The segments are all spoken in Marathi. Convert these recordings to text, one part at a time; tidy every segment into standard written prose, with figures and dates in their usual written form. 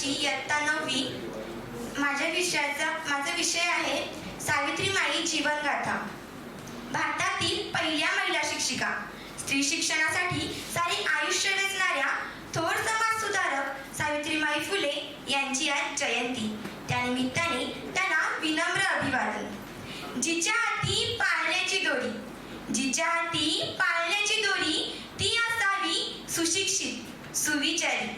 वर्षी इयत्ता 9वी. माझा विषय आहे सावित्रीमाई जीवनगाथा. भारतातील पहिल्या महिला शिक्षिका, स्त्री शिक्षणासाठी सारे आयुष्य वेचणाऱ्या थोर समाजसुधारक सावित्रीमाई फुले यांची आज जयंती. त्यानिमित्ताने त्यांना विनम्र अभिवादन. जिच्या हाती पाळण्याची दोरी, जिच्या हाती पाळण्याची दोरी, ती असावी सुशिक्षित, सुविचारी.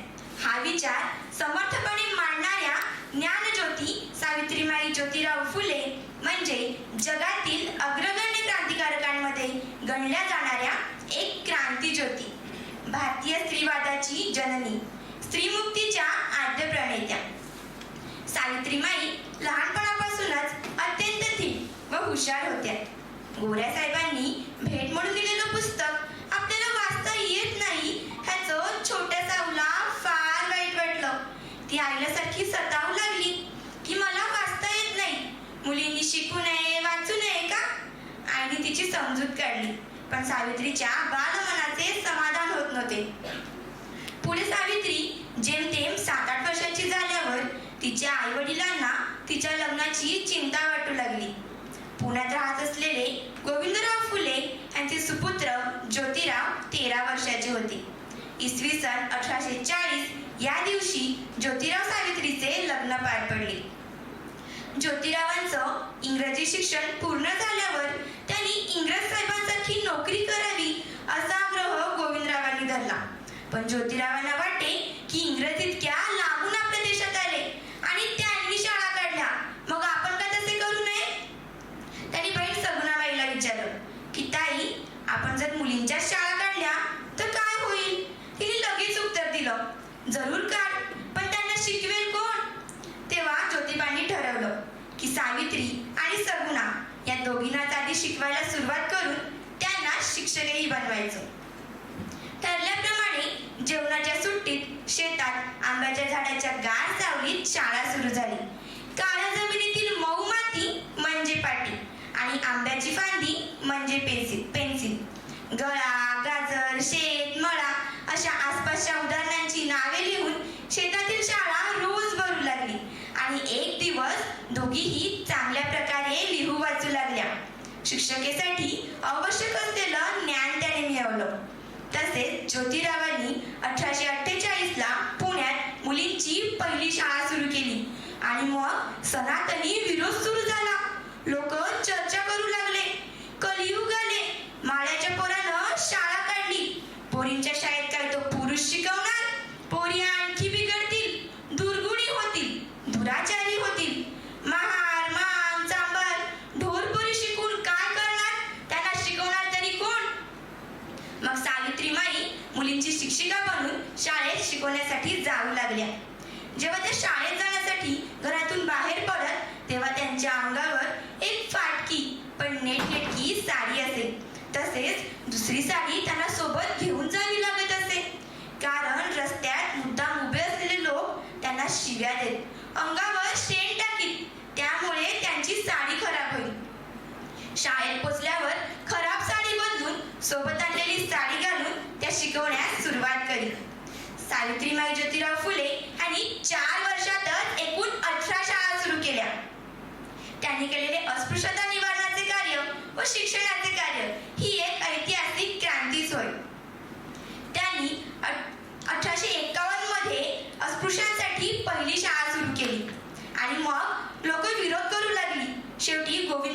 हा विचार समर्थपणे मांडणाऱ्या ज्ञानज्योती सावित्रीमाई ज्योतिराव फुले म्हणजे जगातील अग्रगण्य क्रांतिकारकांमध्ये गणल्या जाणाऱ्या एक क्रांतिज्योती, भारतीय स्त्रीवादाची जननी, स्त्रीमुक्तीच्या आद्य प्रणेत्या. सावित्रीमाई लहानपणापासूनच अत्यंत धीट व हुशार होत्या. गोऱ्या साहेबांनी भेट म्हणून दिलेलं पुस्तक आपल्याला वाचता येत नाही ह्याचं छोट्या साऊला फार वाईट वाटलं. ती आईल्यासारखी सतावू लागली की मला वाचता येत नाही, मुलींनी शिकू नये, वाचू नये का? आईने तिची समजूत काढली, पण सावित्रीच्या बालमनाचे समाधान होत नव्हते. पुढे सावित्री जेमतेम 7-8 वर्षाची झाल्यावर तिच्या आई वडिलांना तिच्या लग्नाची चिंता वाटू लागली. पुण्यात राहत असलेले गोविंदराव फुले यांचे सुपुत्र ज्योतिराव 13 वर्षाचे होते. इसवी सन 1840 या दिवशी ज्योतिराव सावित्रीचे लग्न पार पडले. ज्योतिरावांचं इंग्रजी शिक्षण पूर्ण झाल्यावर त्यांनी इंग्रज साहेबांसारखी नोकरी करावी असा आग्रह गोविंदरावांनी धरला. पण ज्योतिरावांना वाटे की इंग्रज इतक्या लांबून आपल्या देशात आले आणि त्यांनी शाळा काढल्या, मग आपण का तसे करू नये? त्यांनी बहीण सगुणाबाईला विचारलं की ताई, आपण जर मुलींच्या शाळा काढल्या तर काय होईल? तिने लगेच उत्तर दिलं, जरूर काढ, पण त्यांना शिकवेल कोण? तेव्हा ज्योतिबांनी ठरवलं की सावित्री आणि सगुणा या दोघींनाच आधी शिकवायला सुरुवात करून त्यांना शिक्षकही बनवायचं. ठरल्याप्रमाणे जेवणाच्या सुट्टीत शेतात आंब्याच्या झाडाच्या गार सावलीत शाळा सुरू झाली. काळ्या जमिनीतील मऊ माती म्हणजे पाटी आणि आंब्याची फांदी म्हणजे पेन्सिल. गळा, गाजर, शेत, मळा अशा आसपासच्या उदाहरणांची नावे लिहून शेतातील शाळा रोज भरू लागली आणि एक दिवस दोघीही चांगल्या प्रकारे लिहू वाचू लागल्या. शिक्षकेसाठी आवश्यक असलेलं ज्ञान त्याने मिळवलं. तसेच ज्योतिरावांनी 1848 ला पुण्यात मुलींची पहिली शाळा सुरू केली आणि मग सनातनी विरोध सुरू झाला. लोक चर्चा करू लागले, कलियुग आले, माळ्याच्या पोरानं शाळा काढली, पोरींच्या शाळेत काय तो पुरुष शिकवणार, पोरी आणखी बिघडतील, दुर्गुणी होतील, दुराचारी होतील, महार, मान, चांभार, ढोरपोरी शिकून काय करणार, त्यांना शिकवणार तरी कोण? मग सावित्रीमाई मुलींची शिक्षिका बनून शाळेत शिकवण्यासाठी जाऊ लागल्या. जेव्हा त्या शाळेत जाण्यासाठी घरातून बाहेर पडत तेव्हा त्यांच्या अंगावर एक फाटकी पण नेटनेटकी साडी असे. तसेच दुसरी साडी त्यांना सोबत घेऊन जावी लागत असे, कारण रस्त्यात मुद्दाम उभे असलेले लोक त्यांना शिव्या देत, अंगावर शेण टाकीत, त्यामुळे त्यांची साडी खराब होईल. शाळेत पोचल्यावर खराब साडी बदलून सोबत आणलेली साडी घालून त्या शिकवण्यास सुरुवात करी. सावित्रीमाई ज्योतिराव फुले यांनी 4 वर्षातच एकूण 18 शाळा सुरू केल्या. त्यांनी केलेले अस्पृश्यता निवारणाचे कार्य व शिक्षणाचे कार्य ही एक ऐतिहासिक क्रांतीच होय. त्यांनी 1851 मध्ये अस्पृश्यांसाठी पहिली शाळा सुरू केली आणि मग लोक विरोध करू लागली. शेवटी गोविंद